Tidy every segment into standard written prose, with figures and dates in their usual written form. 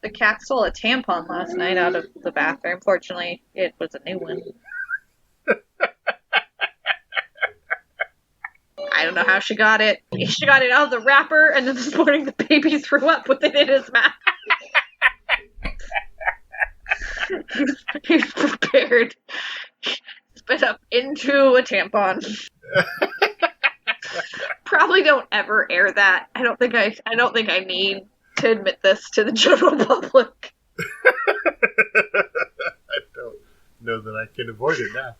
The cat stole a tampon last night out of the bathroom. Fortunately, it was a new one. I don't know how she got it. She got it out of the wrapper, and then this morning the baby threw up with it in his mouth. He's prepared. Spit up into a tampon. Probably don't ever air that. I don't think I need to admit this to the general public. I don't know that I can avoid it now.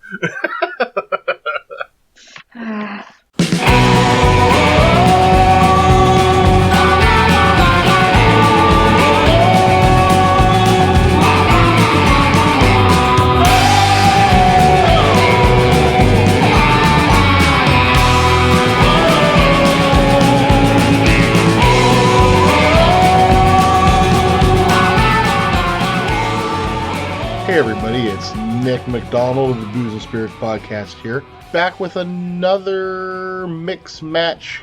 Hey everybody, it's Nick McDonald of the Booze and Spirits podcast here, back with another mix match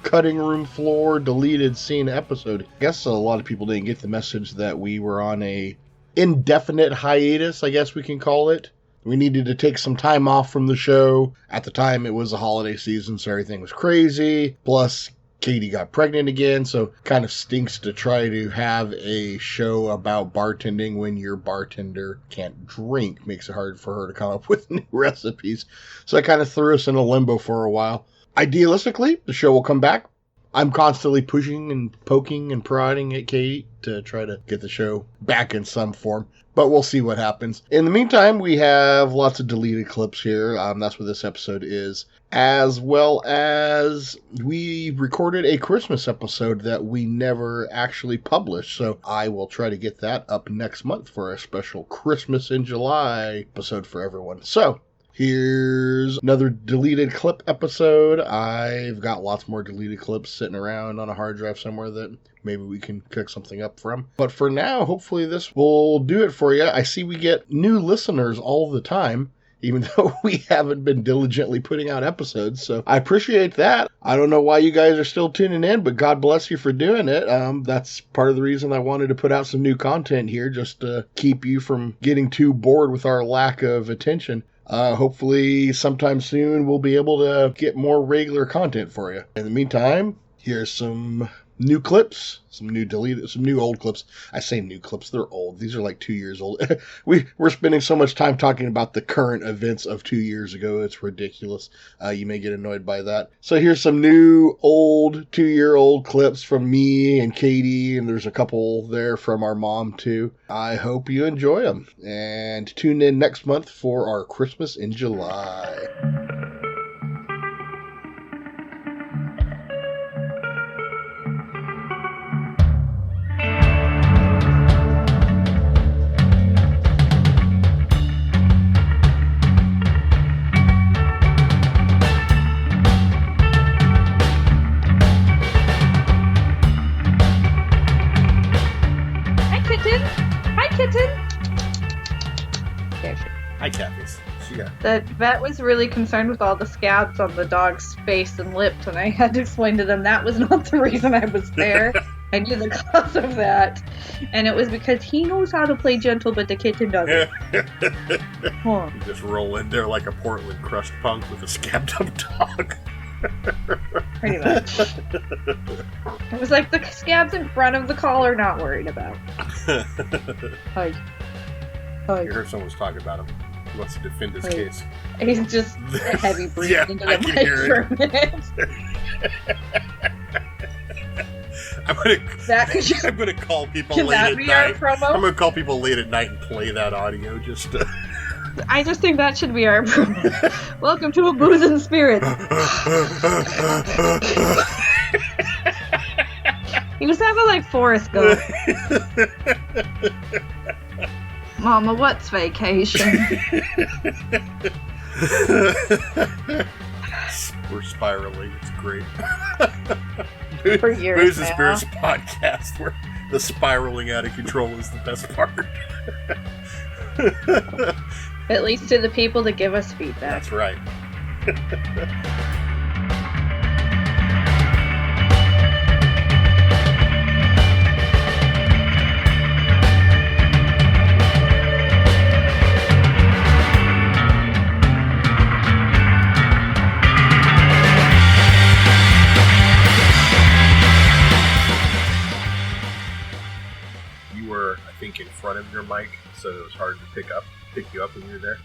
cutting room floor deleted scene episode. I guess a lot of people didn't get the message that we were on a indefinite hiatus, I guess we can call it. We needed to take some time off from the show. At the time it was the holiday season, so everything was crazy. Plus Katie got pregnant again, so kind of stinks to try to have a show about bartending when your bartender can't drink. Makes it hard for her to come up with new recipes. So that kind of threw us in a limbo for a while. Idealistically, the show will come back. I'm constantly pushing and poking and prodding at Katie to try to get the show back in some form. But we'll see what happens. In the meantime, we have lots of deleted clips here. That's what this episode is. As well as we recorded a Christmas episode that we never actually published. So I will try to get that up next month for a special Christmas in July episode for everyone. So here's another deleted clip episode. I've got lots more deleted clips sitting around on a hard drive somewhere that maybe we can cook something up from. But for now, hopefully this will do it for you. I see we get new listeners all the time, even though we haven't been diligently putting out episodes. So I appreciate that. I don't know why you guys are still tuning in, but God bless you for doing it. That's part of the reason I wanted to put out some new content here, just to keep you from getting too bored with our lack of attention. Hopefully sometime soon we'll be able to get more regular content for you. In the meantime, here's some new clips, some new old clips. I say new clips, they're old. These are like 2 years old. We're spending so much time talking about the current events of 2 years ago. It's ridiculous. You may get annoyed by that. So here's some new old 2-year-old clips from me and Katie, and there's a couple there from our mom too. I hope you enjoy them. And tune in next month for our Christmas in July. Hi, Kathy's. The vet was really concerned with all the scabs on the dog's face and lips, and I had to explain to them that was not the reason I was there. I knew the cause of that, and it was because he knows how to play gentle, but the kitten doesn't. You just roll in there like a Portland crust punk with a scabbed up dog. Pretty much. It was like the scabs in front of the collar, not worried about. Hi. You heard someone was talking about him. He wants to defend his case. He's just heavy breathing into the I'm gonna call people late at night. I'm gonna call people late at night and play that audio just to... I just think that should be our promo. Welcome to a Booze and Spirits. He was having like Forrest Gump. Mama, what's vacation? We're spiraling. It's great. For years Booze and now. Spirits podcast, where the spiraling out of control is the best part. At least to the people that give us feedback. That's right. you were, I think, in front of your mic, so it was hard to pick you up when you were there.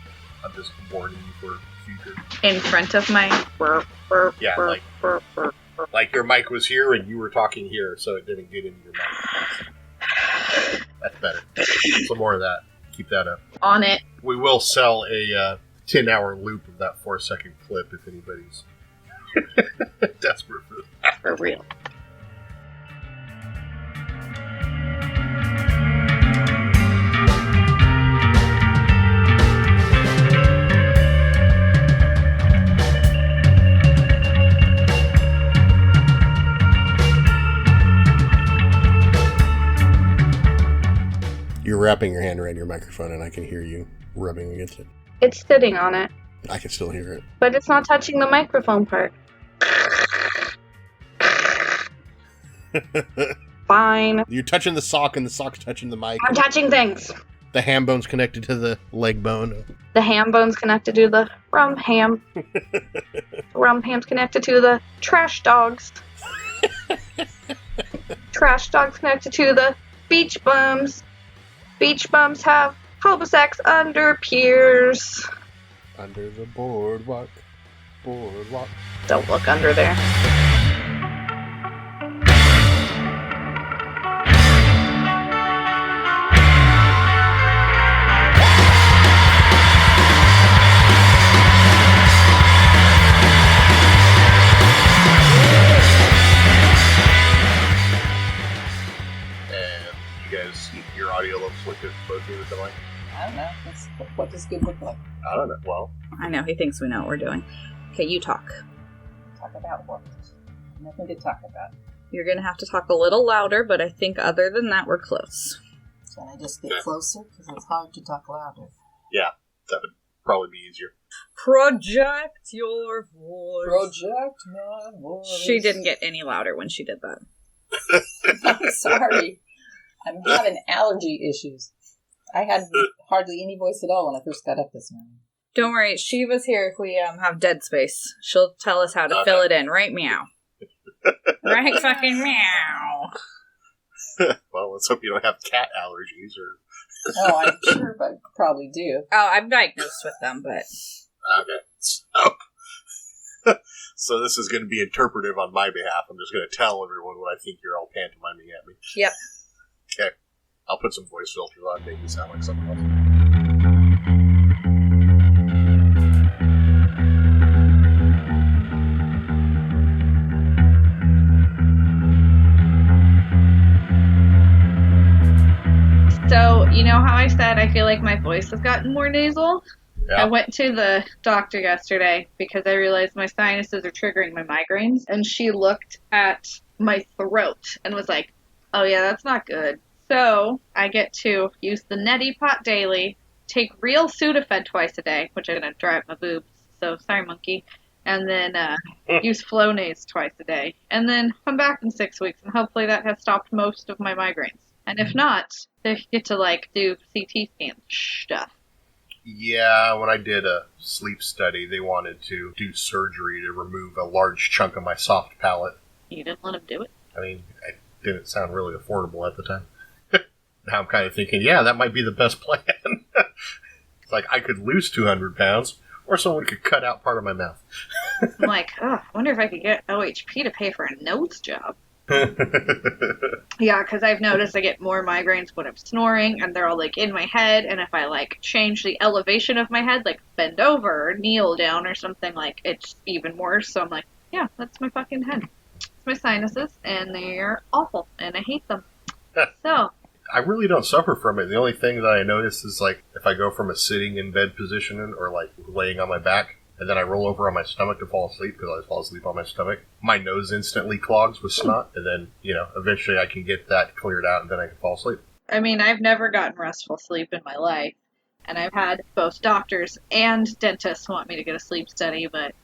I'm just warning you for future. In front of my... Yeah, like your mic was here and you were talking here, so it didn't get into your mic. That's better. Some more of that. Keep that up. On it. We will sell a 10-hour loop of that 4-second clip if anybody's desperate for that. For real. You're wrapping your hand around your microphone and I can hear you rubbing against it. It's sitting on it. I can still hear it. But it's not touching the microphone part. Fine. You're touching the sock and the sock's touching the mic. I'm touching things. The ham bone's connected to the leg bone. The ham bone's connected to the rum ham. Rum ham's connected to the trash dogs. Trash dogs connected to the beach bums. Beach bums have homosex under piers. Under the boardwalk. Boardwalk. Don't look under there. Your audio looks like it's supposed to be with the mic. I don't know. What does good look like? I don't know. Well, I know. He thinks we know what we're doing. Okay, you talk. Talk about what? Nothing to talk about. You're going to have to talk a little louder, but I think other than that, we're close. Can I just get closer? Because it's hard to talk louder. Yeah, that would probably be easier. Project your voice. Project my voice. She didn't get any louder when she did that. I'm sorry. I'm having allergy issues. I had hardly any voice at all when I first got up this morning. Don't worry, Shiva's here if we have dead space. She'll tell us how to fill it in. Right, meow. Right, fucking meow. Well, let's hope you don't have cat allergies or... Oh, I'm sure I probably do. Oh, I'm diagnosed with them, but... Okay. So this is going to be interpretive on my behalf. I'm just going to tell everyone what I think you're all pantomiming at me. Yep. Okay. I'll put some voice filters on, make you sound like something else. So, you know how I said I feel like my voice has gotten more nasal? Yeah. I went to the doctor yesterday because I realized my sinuses are triggering my migraines, and she looked at my throat and was like, oh yeah, that's not good. So I get to use the neti pot daily, take real Sudafed twice a day, which I'm going to dry up my boobs, so sorry monkey, and then use Flonase twice a day, and then come back in 6 weeks, and hopefully that has stopped most of my migraines. And if not, they get to do CT scans stuff. Yeah, when I did a sleep study, they wanted to do surgery to remove a large chunk of my soft palate. You didn't let them do it? I mean, it didn't sound really affordable at the time. Now I'm kind of thinking, yeah, that might be the best plan. It's like I could lose 200 pounds, or someone could cut out part of my mouth. I'm like, I wonder if I could get OHP to pay for a nose job. Yeah, because I've noticed I get more migraines when I'm snoring, and they're all in my head, and if I change the elevation of my head, bend over or kneel down or something, it's even worse. So I'm like, yeah, that's my fucking head. It's my sinuses, and they're awful, and I hate them. So I really don't suffer from it. The only thing that I notice is if I go from a sitting in bed position or laying on my back, and then I roll over on my stomach to fall asleep because I always fall asleep on my stomach, my nose instantly clogs with snot, and then, eventually I can get that cleared out, and then I can fall asleep. I mean, I've never gotten restful sleep in my life, and I've had both doctors and dentists want me to get a sleep study, but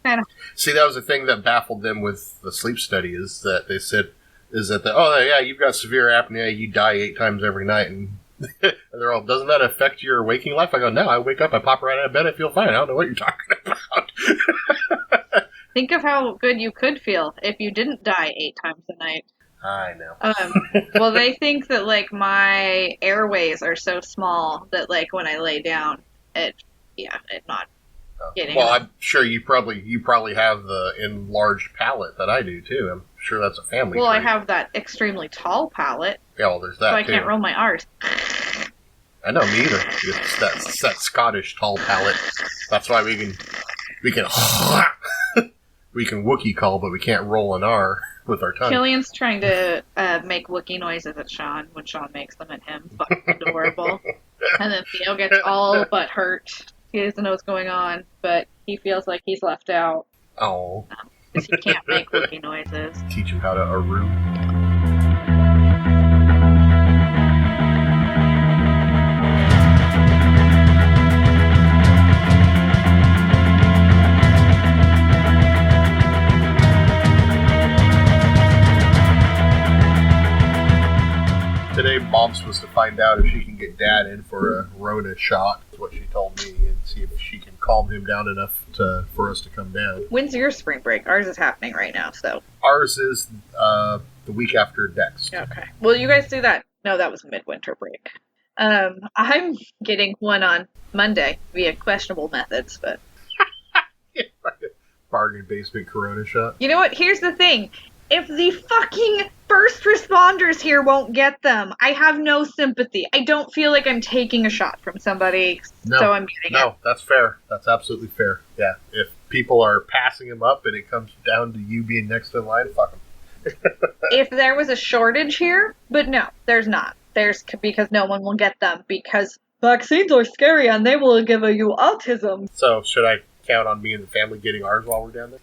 kind of... See, that was the thing that baffled them with the sleep study, is that they said, oh, yeah, you've got severe apnea, you die 8 times every night, and they're all, doesn't that affect your waking life? I go, no, I wake up, I pop right out of bed, I feel fine. I don't know what you're talking about. Think of how good you could feel if you didn't die 8 times a night. I know. Well, they think that like my airways are so small that like when I lay down, it's not getting. Well, I'm sure you probably have the enlarged palate that I do too. I'm sure that's a family. Well, trait. I have that extremely tall palate. Yeah, well, there's that so I too. can't roll my R's. I know, me either. It's that Scottish tall palate. That's why we can we can Wookiee call, but we can't roll an R with our tongue. Killian's trying to make Wookiee noises at Sean when Sean makes them at him. Fucking adorable. And then Theo gets all but hurt. He doesn't know what's going on, but he feels like he's left out. Oh. Because he can't make Wookiee noises. Teach him how to Aru. Today, Mom's supposed to find out if she can get Dad in for a Rona shot. That's what she told me, and see if she can calm him down enough for us to come down. When's your spring break? Ours is happening right now, so. Ours is the week after next. Okay. Well, you guys do that. No, that was midwinter break. I'm getting one on Monday via questionable methods, but. Bargain basement Corona shot. You know what? Here's the thing. If the fucking first responders here won't get them, I have no sympathy. I don't feel like I'm taking a shot from somebody, so I'm getting it. No, that's fair. That's absolutely fair. Yeah, if people are passing them up and it comes down to you being next in line, fuck them. If there was a shortage here, but no, there's not. Because no one will get them, because vaccines are scary and they will give you autism. So, should I count on me and the family getting ours while we're down there?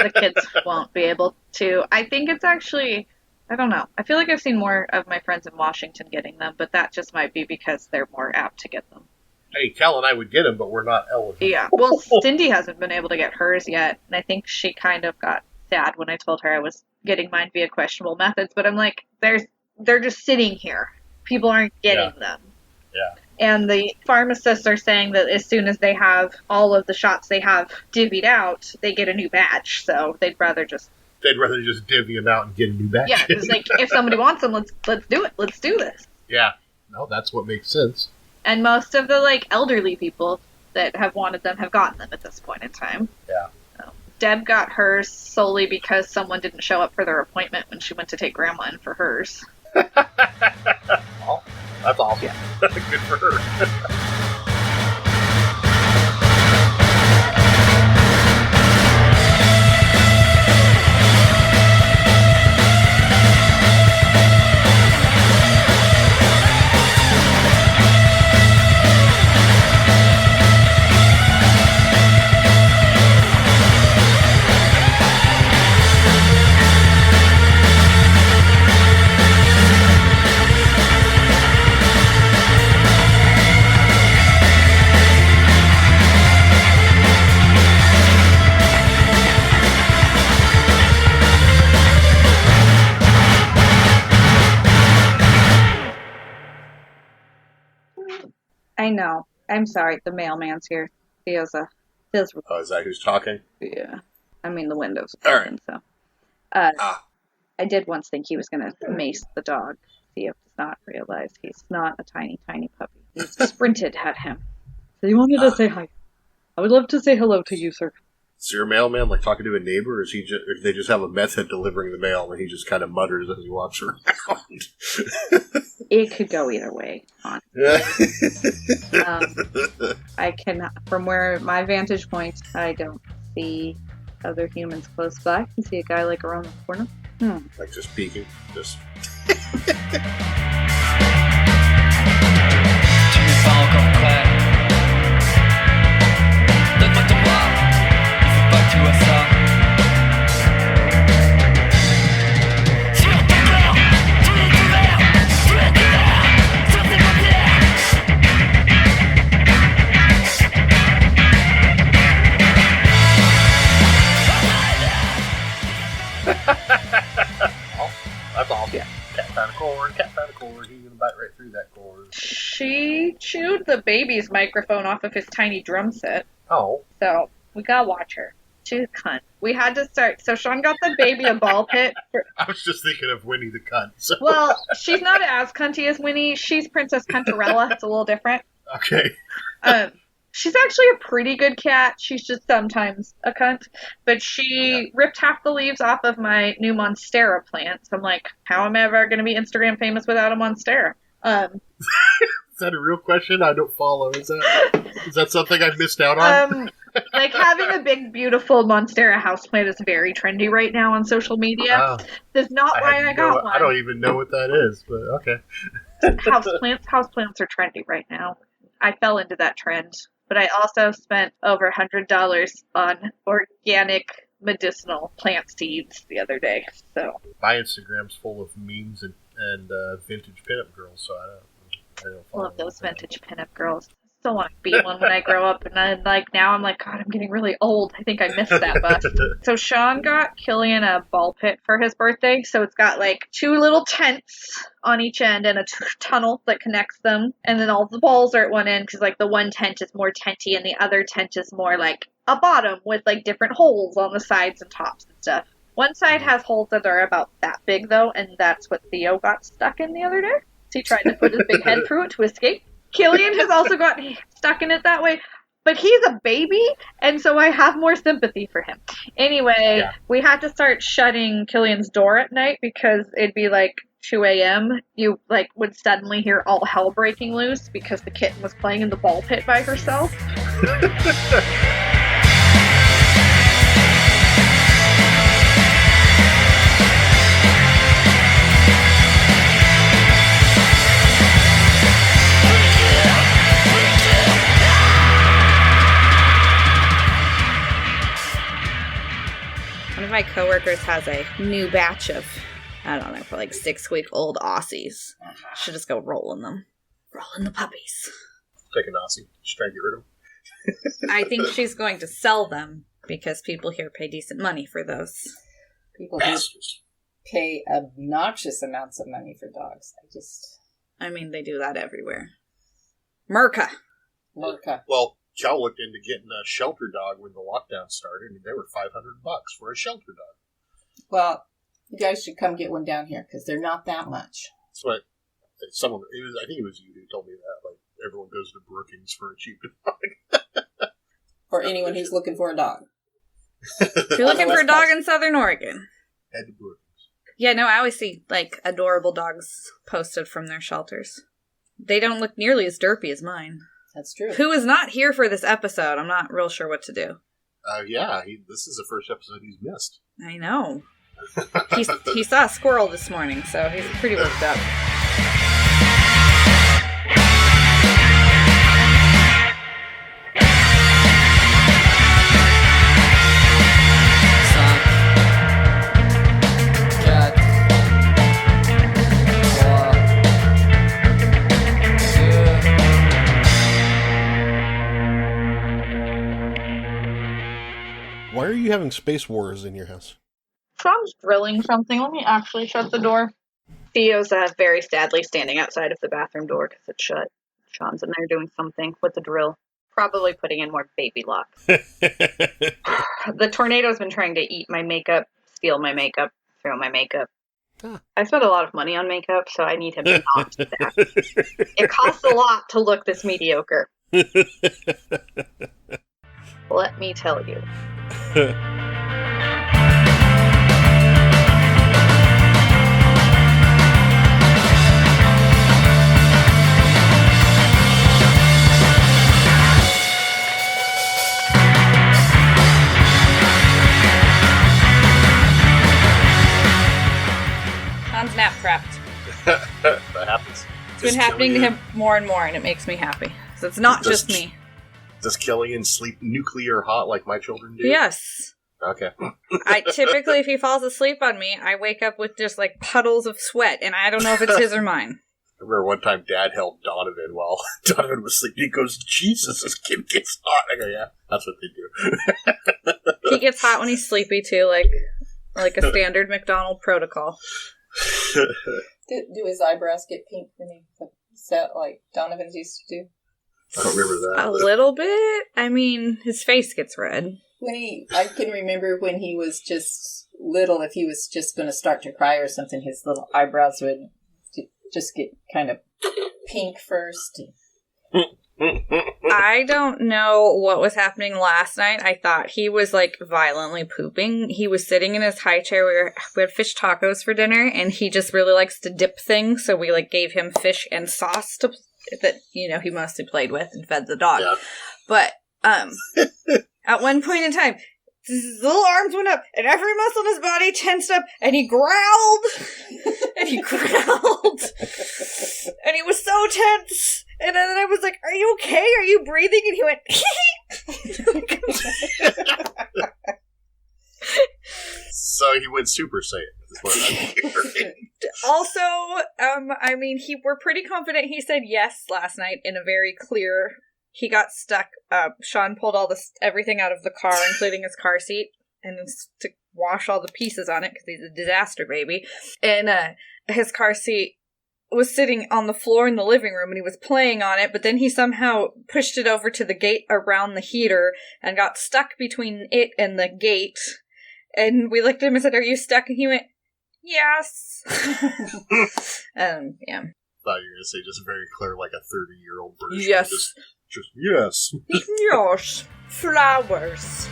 The kids won't be able to. I think it's actually, I don't know. I feel like I've seen more of my friends in Washington getting them, but that just might be because they're more apt to get them. Hey, Cal and I would get them, but we're not eligible. Yeah. Well, Cindy hasn't been able to get hers yet, and I think she kind of got sad when I told her I was getting mine via questionable methods, but I'm like, they're just sitting here. People aren't getting them. Yeah. And the pharmacists are saying that as soon as they have all of the shots they have divvied out, they get a new batch. So they'd rather just divvy them out and get a new batch. Yeah, it's like, if somebody wants them, let's do it. Let's do this. Yeah. No, that's what makes sense. And most of the like elderly people that have wanted them have gotten them at this point in time. Yeah. So, Deb got hers solely because someone didn't show up for their appointment when she went to take Grandma in for hers. Well, that's awesome. Yeah. Good for her. I know. I'm sorry. The mailman's here. Is that who's talking? Yeah. I mean, the window's All open, so. I did once think he was going to mace the dog. Theo does not realize he's not a tiny, tiny puppy. He sprinted at him. So you wanted to say hi. I would love to say hello to you, sir. Is your mailman like talking to a neighbor, or is he just, or they just have a meth head delivering the mail and he just kind of mutters as he walks around? It could go either way. I can, from where my vantage point, I don't see other humans close by. I can see a guy like around the corner. Like just peeking, just. That's awesome. Yeah. Cat found a cord, he's gonna bite right through that cord. She chewed the baby's microphone off of his tiny drum set. Oh. So, we gotta watch her. She's a cunt. We had to start. So Sean got the baby a ball pit. I was just thinking of Winnie the Cunt. So. Well, she's not as cunty as Winnie. She's Princess Cuntarella. It's a little different. Okay. She's actually a pretty good cat. She's just sometimes a cunt. But she ripped half the leaves off of my new Monstera plant. So I'm like, how am I ever going to be Instagram famous without a Monstera? Is that a real question? I don't follow. Is that something I missed out on? Like having a big, beautiful Monstera houseplant is very trendy right now on social media. That's not why I got one. I don't even know what that is, but okay. Houseplants are trendy right now. I fell into that trend. But I also spent over $100 on organic medicinal plant seeds the other day. So my Instagram's full of memes and vintage pinup girls, so I don't follow love those vintage pinup girls. I still want to be one when I grow up, and then now I'm like, God, I'm getting really old. I think I missed that bus. So Sean got Killian a ball pit for his birthday, so it's got like 2 little tents on each end and a tunnel that connects them, and then all the balls are at one end because like the one tent is more tenty and the other tent is more like a bottom with like different holes on the sides and tops and stuff. One side has holes that are about that big though, and that's what Theo got stuck in the other day. So he tried to put his big head through it to escape. Killian has also got stuck in it that way, but he's a baby, and so I have more sympathy for him. Anyway, we had to start shutting Killian's door at night because it'd be like 2 a.m. You like would suddenly hear all hell breaking loose because the kitten was playing in the ball pit by herself. One of my coworkers has a new batch of, I don't know, for like 6-week-old Aussies. Should just go rolling them. Rolling the puppies. Take an Aussie. Just try to get rid of them. I think she's going to sell them because people here pay decent money for those. People who pay obnoxious amounts of money for dogs. I mean, they do that everywhere. Merca. Well, Chow looked into getting a shelter dog when the lockdown started, and they were $500 for a shelter dog. Well, you guys should come get one down here because they're not that much. That's what I think it was you who told me that. Like everyone goes to Brookings for a cheap dog. For anyone who's looking for a dog. If you're looking for a dog in Southern Oregon, head to Brookings. Yeah, no, I always see like adorable dogs posted from their shelters. They don't look nearly as derpy as mine. That's true. Who is not here for this episode? I'm not real sure what to do. This is the first episode he's missed. I know. He saw a squirrel this morning, so he's pretty worked up. Why are you having space wars in your house? Sean's drilling something. Let me actually shut the door. Theo's very sadly standing outside of the bathroom door because it's shut. Sean's in there doing something with the drill. Probably putting in more baby lock. The tornado's been trying to eat my makeup, steal my makeup, throw my makeup. Huh. I spent a lot of money on makeup, so I need him to not do that. It costs a lot to look this mediocre. Let me tell you. Sean's nap prepped. That happens. It's been happening to him more and more, and it makes me happy. So it's not just me. Does Killian sleep nuclear hot like my children do? Yes. Okay. I typically, if he falls asleep on me, I wake up with just like puddles of sweat, and I don't know if it's his or mine. I remember one time Dad held Donovan while Donovan was sleeping. He goes, "Jesus, this kid gets hot." I go, "Yeah, that's what they do." He gets hot when he's sleepy too, like a standard McDonald protocol. Do his eyebrows get pink when he set like Donovan's used to do? I don't remember that. A little bit. I mean, his face gets red. I can remember when he was just little, if he was just going to start to cry or something, his little eyebrows would just get kind of pink first. I don't know what was happening last night. I thought he was, like, violently pooping. He was sitting in his high chair. We had fish tacos for dinner, and he just really likes to dip things, so we, like, gave him fish and sauce that, you know, he mostly played with and fed the dog. Yeah. But, at one point in time, his little arms went up, and every muscle in his body tensed up, and he growled, and he growled, and he was so tense, and then I was like, are you okay? Are you breathing? And he went, So he went Super Saiyan. Is what I'm hearing. Also, I mean, we're pretty confident he said yes last night in a very clear. He got stuck. Sean pulled everything out of the car, including his car seat, and to wash all the pieces on it because he's a disaster baby. And his car seat was sitting on the floor in the living room, and he was playing on it. But then he somehow pushed it over to the gate around the heater and got stuck between it and the gate. And we looked at him and said, "Are you stuck?" And he went, "Yes." Yeah. Thought you were going to say just very clear, like a 30-year-old version. Yes. Just yes. Yes. Flowers.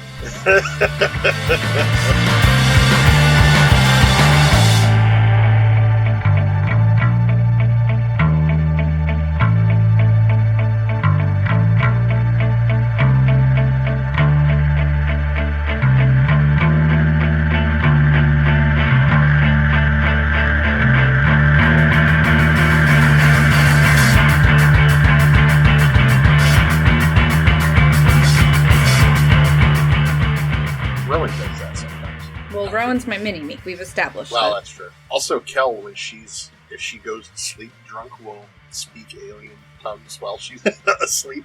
Rowan does that sometimes. Well, Rowan's my mini-me. We've established Well, that. that's true. Also, Kel, if she goes to sleep drunk, will speak alien tongues while she's asleep.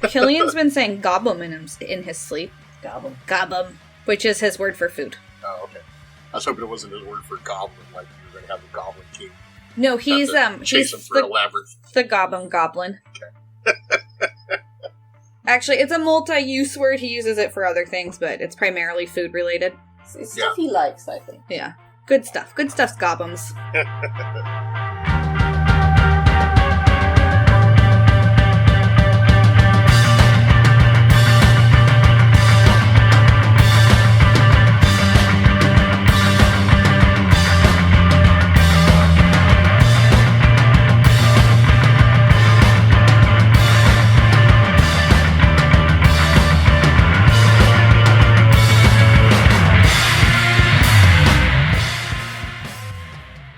Killian's been saying gobbum in his sleep. Gobble. Gobbum. Which is his word for food. Oh, okay. I was hoping it wasn't his word for goblin, like you were going to have the Goblin King. No, he's Have to chase he's him through a labyrinth. the gobbum goblin. Okay. Actually, it's a multi-use word. He uses it for other things, but it's primarily food related. It's stuff he likes, I think. Yeah. Good stuff. Good stuff's gobbums.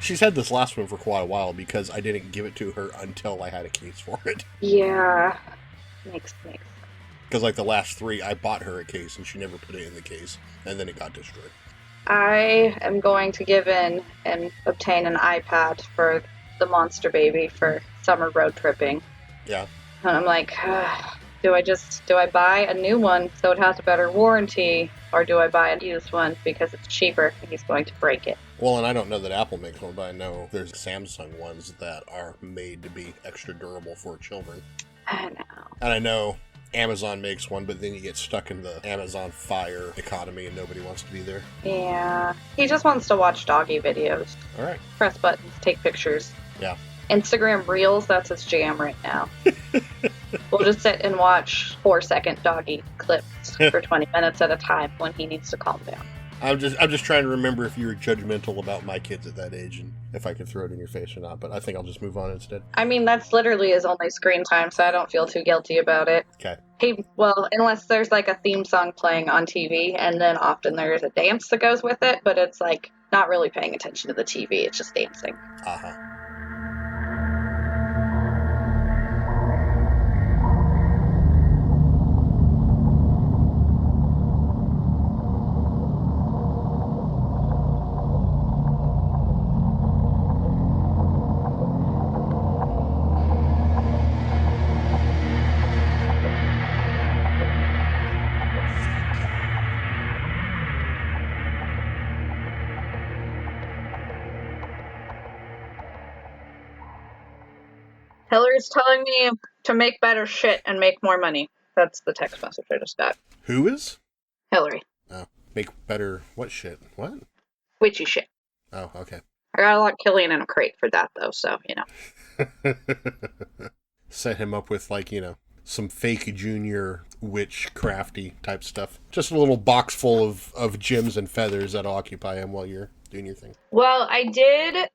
She's had this last one for quite a while because I didn't give it to her until I had a case for it. Yeah. Makes. Because like the last 3, I bought her a case and she never put it in the case, and then it got destroyed. I am going to give in and obtain an iPad for the monster baby for summer road tripping. Yeah. And I'm like, do I buy a new one so it has a better warranty, or do I buy a used one because it's cheaper and he's going to break it? Well, and I don't know that Apple makes one, but I know there's Samsung ones that are made to be extra durable for children. I know. And I know Amazon makes one, but then you get stuck in the Amazon Fire economy and nobody wants to be there. Yeah. He just wants to watch doggy videos. All right. Press buttons, take pictures. Yeah. Instagram Reels, that's his jam right now. We'll just sit and watch 4-second doggy clips for 20 minutes at a time when he needs to calm down. I'm just trying to remember if you were judgmental about my kids at that age and if I could throw it in your face or not, but I think I'll just move on instead. I mean, that's literally his only screen time, so I don't feel too guilty about it. Okay. Well, unless there's like a theme song playing on TV, and then often there's a dance that goes with it, but it's like not really paying attention to the TV, it's just dancing. Uh-huh. Hillary's telling me to make better shit and make more money. That's the text message I just got. Who is? Hillary. Oh, make better what shit? What? Witchy shit. Oh, okay. I got to lock Killian in a crate for that, though, so, you know. Set him up with, like, you know, some fake junior witch crafty type stuff. Just a little box full of gems and feathers that'll occupy him while you're doing your thing. Well, I did.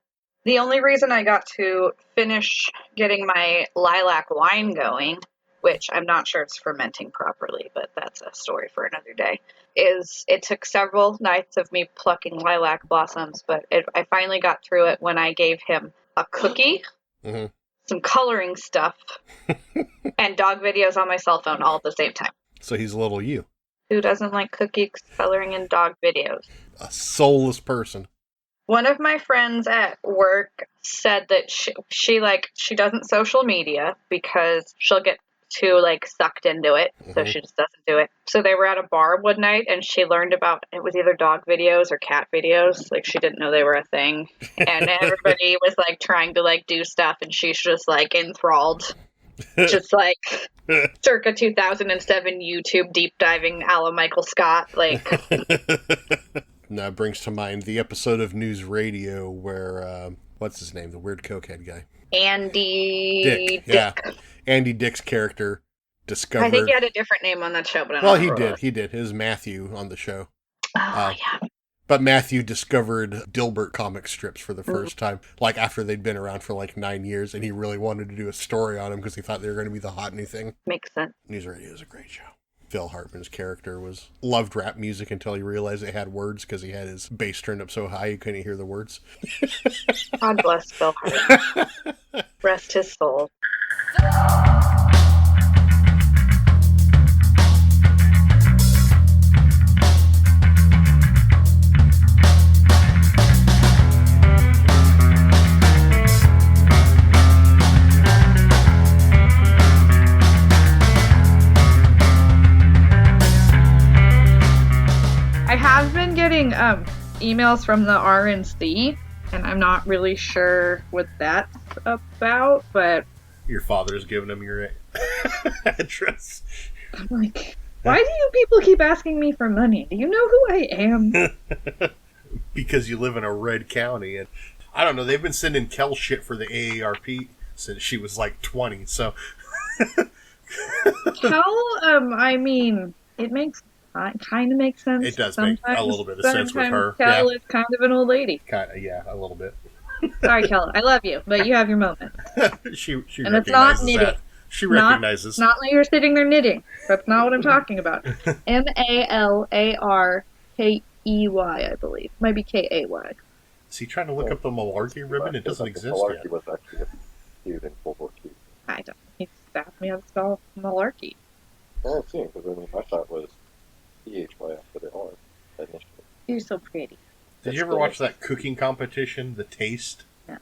The only reason I got to finish getting my lilac wine going, which I'm not sure it's fermenting properly, but that's a story for another day, is it took several nights of me plucking lilac blossoms, but I finally got through it when I gave him a cookie, some coloring stuff, and dog videos on my cell phone all at the same time. So he's a little you. Who doesn't like cookies, coloring, and dog videos? A soulless person. One of my friends at work said that she doesn't social media because she'll get too sucked into it, so she just doesn't do it. So they were at a bar one night and she learned about, it was either dog videos or cat videos. She didn't know they were a thing. And everybody was trying to do stuff and she's just enthralled. Just circa 2007 YouTube deep diving a la Michael Scott. Now it brings to mind the episode of News Radio where, what's his name? The weird cokehead guy. Andy Dick. Yeah. Andy Dick's character discovered... I think he had a different name on that show, but I don't Well, remember he did. It was Matthew on the show. Oh, yeah. But Matthew discovered Dilbert comic strips for the first time, after they'd been around for 9 years, and he really wanted to do a story on them because he thought they were going to be the hot new thing. Makes sense. News Radio is a great show. Phil Hartman's character loved rap music until he realized it had words because he had his bass turned up so high he couldn't hear the words. God bless Phil Hartman. Rest his soul. I have been getting emails from the RNC, and I'm not really sure what that's about, but... Your father's giving him your address. I'm why do you people keep asking me for money? Do you know who I am? Because you live in a red county, and I don't know, they've been sending Kel shit for the AARP since she was 20, so... Kel, it makes... kind of makes sense. It does make a little bit of sense with her. Kel is kind of an old lady. Yeah, a little bit. Sorry, Kel. I love you, but you have your moment. she and it's not knitting. That. She recognizes. Not like you're sitting there knitting. That's not what I'm talking about. Malarkey, I believe. Might be Kay. Is he trying to look up the malarkey ribbon? It doesn't exist malarkey yet. Was actually used in World War II. I don't. He asked me how to spell malarkey. Yeah, I've seen it, because my thought was PHY after the R initially. You're so pretty. Did you ever watch that cooking competition, The Taste? No.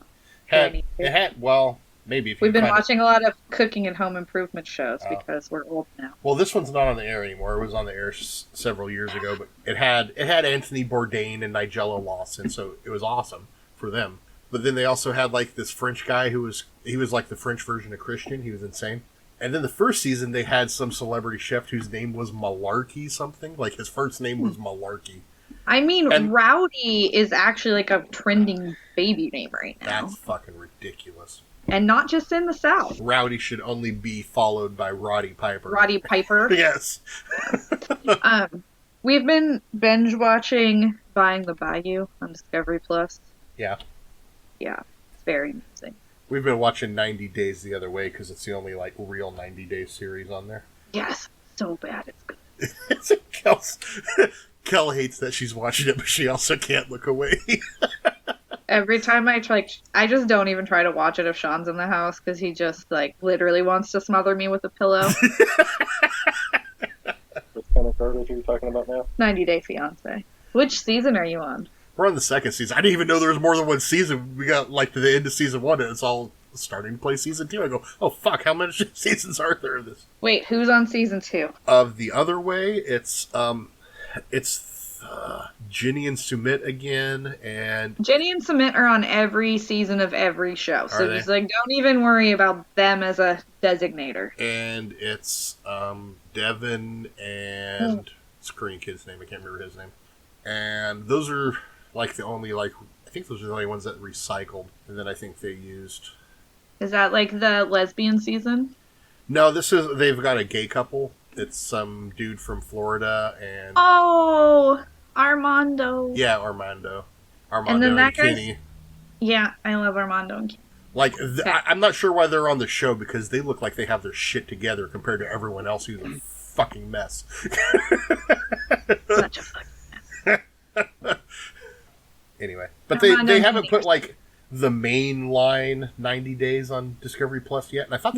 Maybe if We've been watching a lot of cooking and home improvement shows because we're old now. Well, this one's not on the air anymore. It was on the air several years ago, but it had Anthony Bourdain and Nigella Lawson, so it was awesome for them. But then they also had this French guy who was the French version of Christian. He was insane. And then the first season, they had some celebrity chef whose name was Malarkey something. His first name was Malarkey. And Rowdy is actually a trending baby name right now. That's fucking ridiculous. And not just in the South. Rowdy should only be followed by Roddy Piper. Roddy Piper. Yes. We've been binge watching Buying the Bayou on Discovery Plus. Yeah. Yeah, it's very amusing. We've been watching 90 Days the Other Way because it's the only real 90 Day series on there. Yes, so bad it's good. Kel hates that she's watching it, but she also can't look away. Every time I just don't even try to watch it if Sean's in the house because he just literally wants to smother me with a pillow. What kind of garbage are you talking about now? 90 Day Fiancé. Which season are you on? We're on the second season. I didn't even know there was more than one season. We got to the end of season 1 and it's all starting to play season 2. I go, oh fuck, how many seasons are there of this? Wait, who's on season 2? Of The Other Way, it's Ginny and Sumit again, and Ginny and Sumit are on every season of every show. So just don't even worry about them as a designator. And it's Devin and Korean kid's name. I can't remember his name. And those are like the only I think those are the only ones that recycled. And then I think they used. Is that like the lesbian season? No, they've got a gay couple. It's some dude from Florida and. Oh, Armando. Yeah, Armando. And then that Kenny. guy's... Yeah, I love Armando and Kenny. Like, I'm not sure why they're on the show because they look like they have their shit together compared to everyone else who's a fucking mess. Such a fucking mess. Anyway, but they haven't put like the main line 90 days on Discovery Plus yet, and I thought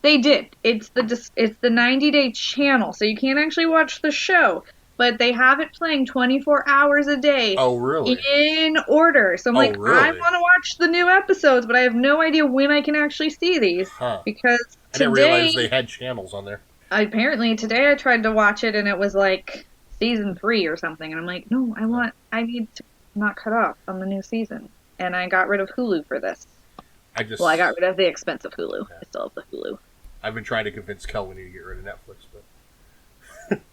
they did. It's the 90-day channel, so you can't actually watch the show. But they have it playing 24 hours a day. Oh, really? In order. So I'm really? I want to watch the new episodes, but I have no idea when I can actually see these. Huh. Because I didn't realize they had channels on there. Apparently, today I tried to watch it, and it was like season 3 or something. And I'm like, no, I need to not cut off on the new season. And I got rid of Hulu for this. I got rid of the expensive Hulu. Yeah. I still have the Hulu. I've been trying to convince Kel we need to get rid of Netflix, but...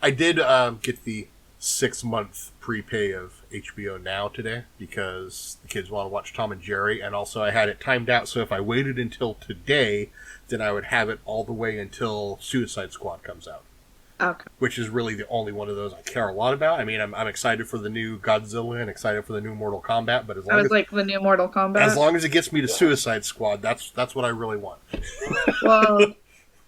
I did get the 6-month prepay of HBO Now today because the kids want to watch Tom and Jerry, and also I had it timed out so if I waited until today, then I would have it all the way until Suicide Squad comes out. Okay. Which is really the only one of those I care a lot about. I mean, I'm excited for the new Godzilla and excited for the new Mortal Kombat, but the new Mortal Kombat. As long as it gets me to Suicide Squad, that's what I really want. Well,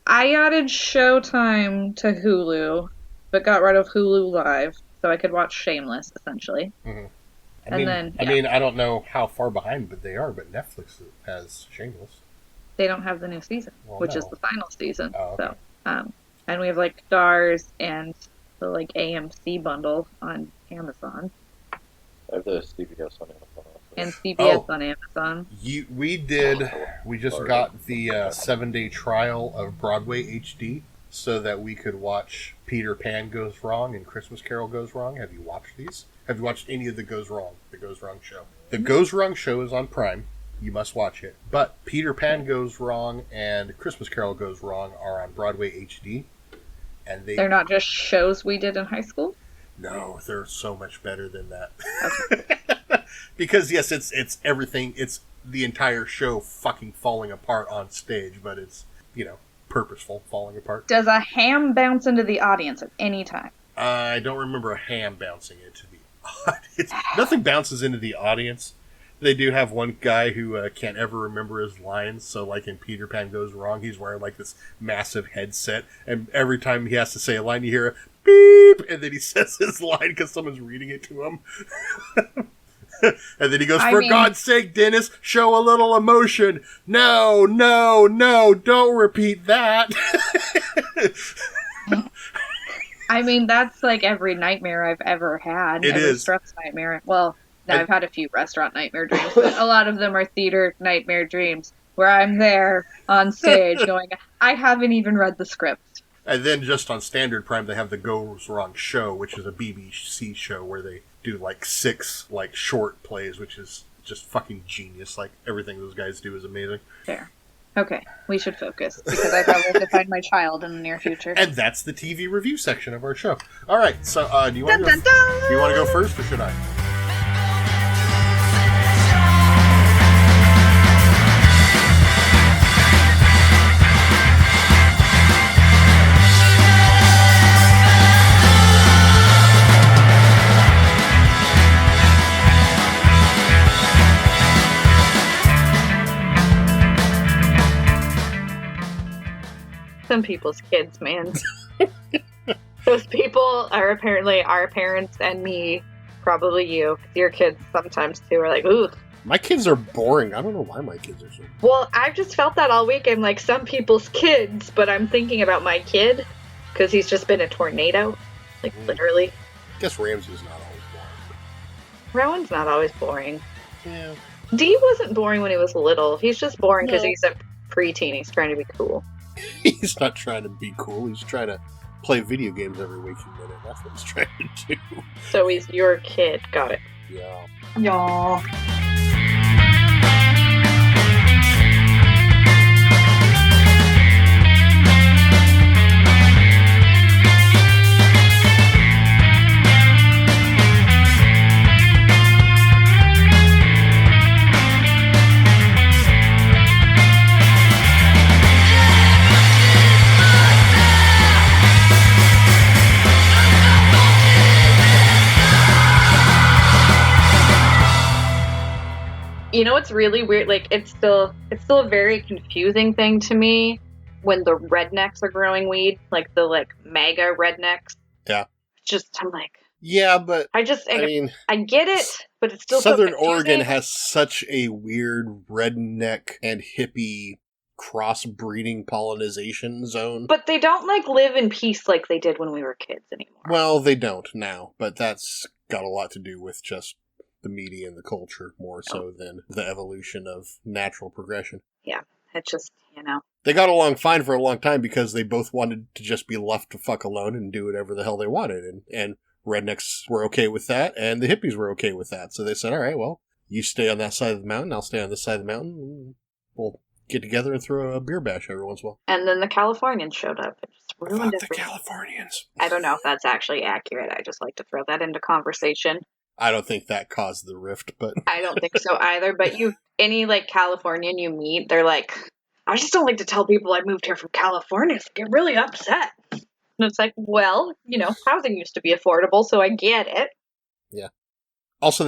I added Showtime to Hulu, but got rid of Hulu Live, so I could watch Shameless, essentially. Mm-hmm. I mean, I don't know how far behind but they are, but Netflix has Shameless. They don't have the new season, which is the final season. Oh, okay. So, and we have like Stars and the like AMC bundle on Amazon. I have the CBS on Amazon. And CBS on Amazon. We just got the 7-day trial of Broadway HD so that we could watch Peter Pan Goes Wrong and Christmas Carol Goes Wrong. Have you watched these? Have you watched any of the Goes Wrong show? The Goes Wrong show is on Prime. You must watch it. But Peter Pan Goes Wrong and Christmas Carol Goes Wrong are on Broadway HD. And they're not just shows we did in high school? No, they're so much better than that. Okay. Because, yes, it's everything. It's the entire show fucking falling apart on stage, but it's, purposeful falling apart. Does a ham bounce into the audience at any time? I don't remember a ham bouncing into the audience. Nothing bounces into the audience. They do have one guy who can't ever remember his lines, so like in Peter Pan Goes Wrong, he's wearing like this massive headset, and every time he has to say a line, you hear a beep, and then he says his line because someone's reading it to him. And then he goes, God's sake, Dennis, show a little emotion. No, don't repeat that. I mean, that's like every nightmare I've ever had. It is. Stress nightmare. Well, I've had a few restaurant nightmare dreams, but a lot of them are theater nightmare dreams where I'm there on stage going, I haven't even read the script. And then just on Standard Prime, they have the Goes Wrong show, which is a BBC show where they do like 6 like short plays, which is just fucking genius. Like everything those guys do is amazing. Fair. Okay, we should focus because I probably have to find my child in the near future. And that's the TV review section of our show. All right, so do you want to go first, or should I? Some people's kids, man. Those people are apparently our parents and me, probably you. Your kids sometimes too are like, ooh. My kids are boring. I don't know why my kids are so boring. Well, I've just felt that all week. I'm like, some people's kids, but I'm thinking about my kid because he's just been a tornado. Like, literally. I guess Ramsey's not always boring. Rowan's not always boring. Yeah. Dee wasn't boring when he was little. He's just boring because he's a preteen. He's trying to be cool. He's not trying to be cool. He's trying to play video games every waking minute. That's what he's trying to do. So he's your kid. Got it. Yeah. Y'all. You know what's really weird? Like, it's still a very confusing thing to me when the rednecks are growing weed, like the mega rednecks. Yeah. Just, I'm like, yeah, but I mean, I get it, but it's still Southern so Oregon has such a weird redneck and hippie crossbreeding pollination zone. But they don't live in peace like they did when we were kids anymore. Well, they don't now, but that's got a lot to do with just the media and the culture more so than the evolution of natural progression. Yeah, it's just, They got along fine for a long time because they both wanted to just be left to fuck alone and do whatever the hell they wanted. And rednecks were okay with that, and the hippies were okay with that. So they said, all right, well, you stay on that side of the mountain, I'll stay on this side of the mountain. We'll get together and throw a beer bash every once in a while. And then the Californians showed up. It just ruined Fuck the everything. Californians. I don't know if that's actually accurate. I just like to throw that into conversation. I don't think that caused the rift, but... I don't think so either, but any Californian you meet, they're like, I just don't like to tell people I moved here from California, so I get really upset. And it's like, well, housing used to be affordable, so I get it. Yeah. Also,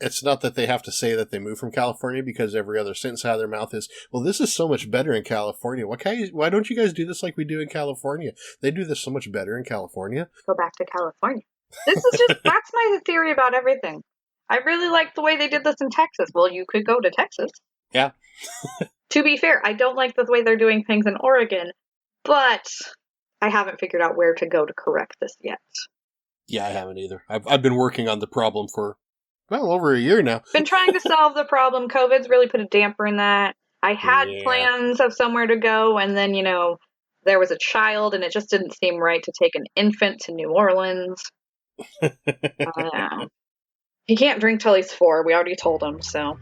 it's not that they have to say that they moved from California, because every other sentence out of their mouth is, well, this is so much better in California. Why don't you guys do this like we do in California? They do this so much better in California. Go back to California. That's my theory about everything. I really like the way they did this in Texas. Well, you could go to Texas. Yeah. To be fair, I don't like the way they're doing things in Oregon, but I haven't figured out where to go to correct this yet. Yeah, I haven't either. I've been working on the problem for, over a year now. Been trying to solve the problem. COVID's really put a damper in that. I had plans of somewhere to go, and then, there was a child, and it just didn't seem right to take an infant to New Orleans. He can't drink till he's 4. We already told him, so.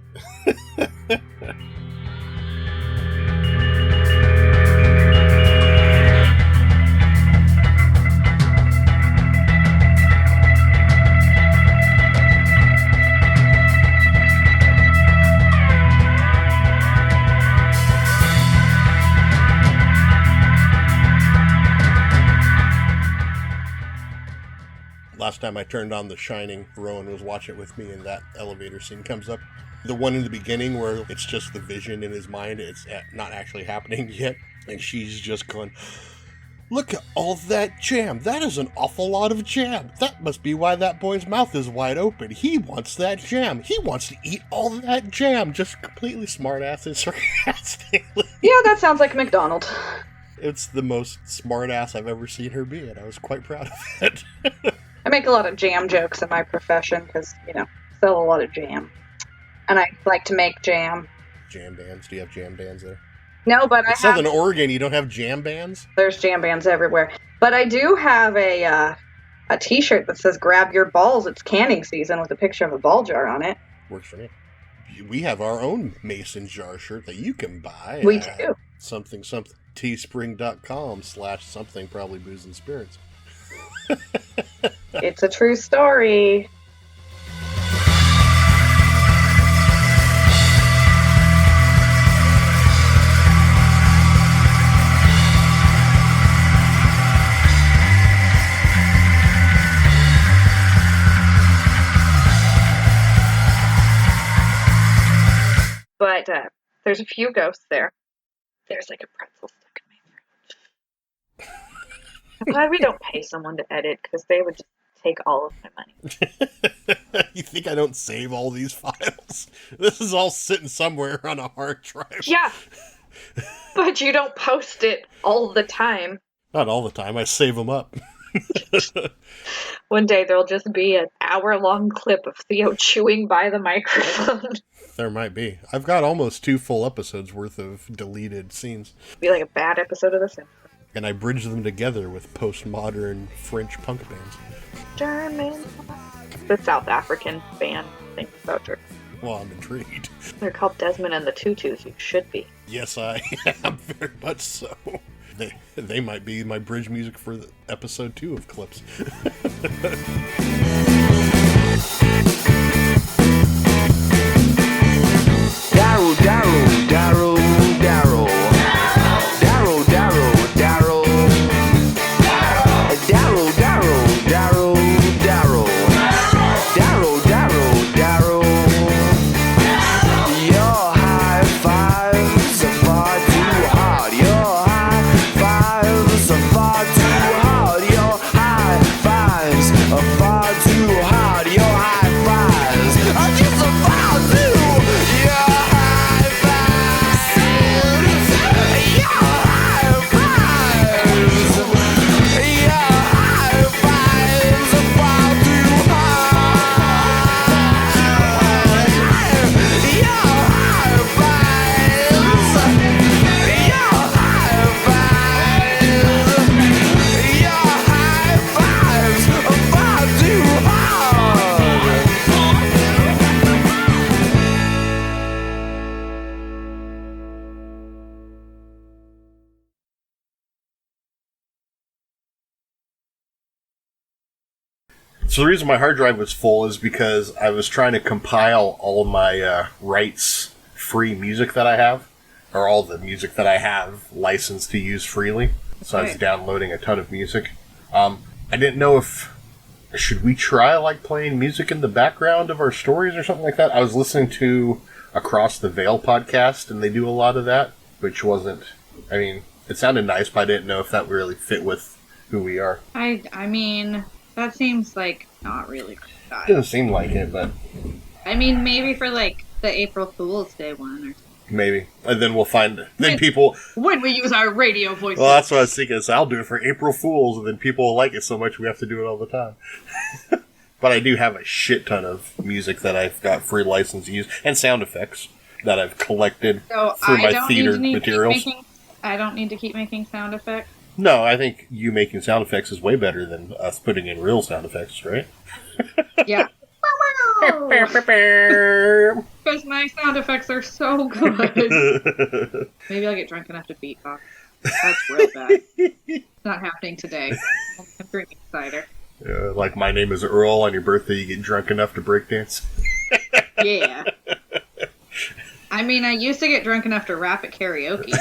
Last time I turned on The Shining, Rowan was watching it with me, and that elevator scene comes up. The one in the beginning where it's just the vision in his mind, it's not actually happening yet, and she's just going, look at all that jam. That is an awful lot of jam. That must be why that boy's mouth is wide open. He wants that jam. He wants to eat all that jam. Just completely smart-ass and sarcastically. Yeah, that sounds like McDonald's. It's the most smart-ass I've ever seen her be, and I was quite proud of it. I make a lot of jam jokes in my profession because, sell a lot of jam. And I like to make jam. Jam bands? Do you have jam bands there? No, but in Southern Oregon, you don't have jam bands? There's jam bands everywhere. But I do have a t-shirt that says, grab your balls, it's canning season, with a picture of a ball jar on it. Works for me. We have our own mason jar shirt that you can buy. We do. Something, teespring.com/something, probably booze and spirits. It's a true story. But there's a few ghosts there. There's a pretzel stuck in my throat. I'm glad we don't pay someone to edit, because they would just take all of my money. You think I don't save all these files? This is all sitting somewhere on a hard drive. Yeah, but you don't post it all the time. Not all the time. I save them up. One day there'll just be an hour-long clip of Theo chewing by the microphone. There might be. I've got almost 2 full episodes worth of deleted scenes. It'd be like a bad episode of The Simpsons. And I bridge them together with postmodern French punk bands. German. The South African band thing about German. Well, I'm intrigued. They're called Desmond and the Tutus. You should be. Yes, I am, very much so. They might be my bridge music for the episode 2 of Clips. Darrow, Darrow, Darrow, Darrow. Darrow, Darrow, Darrow. Darrow, Darrow, Darrow, Darrow. Darrow, Darrow, Darrow. So the reason my hard drive was full is because I was trying to compile all of my rights-free music that I have, or all the music that I have licensed to use freely. So I was downloading a ton of music. I didn't know if should we try like playing music in the background of our stories or something like that. I was listening to Across the Veil podcast, and they do a lot of that, which wasn't. I mean, it sounded nice, but I didn't know if that really fit with who we are. I mean, that seems like not really It style. doesn't seem like it, but I mean, maybe for like the April Fool's Day one or maybe. And then we'll find. Then people. when we use our radio voices. Well, that's what I was thinking. So I'll do it for April Fools, and then people will like it so much we have to do it all the time. But I do have a shit ton of music that I've got free license to use, and sound effects that I've collected So through my don't theater need to materials. I don't need to keep making sound effects. No, I think you making sound effects is way better than us putting in real sound effects, right? Yeah. Because my sound effects are so good. Maybe I'll get drunk enough to beatbox. That's real bad. It's not happening today. I'm drinking cider. Like My Name is Earl, on your birthday you get drunk enough to breakdance. Yeah. I mean, I used to get drunk enough to rap at karaoke.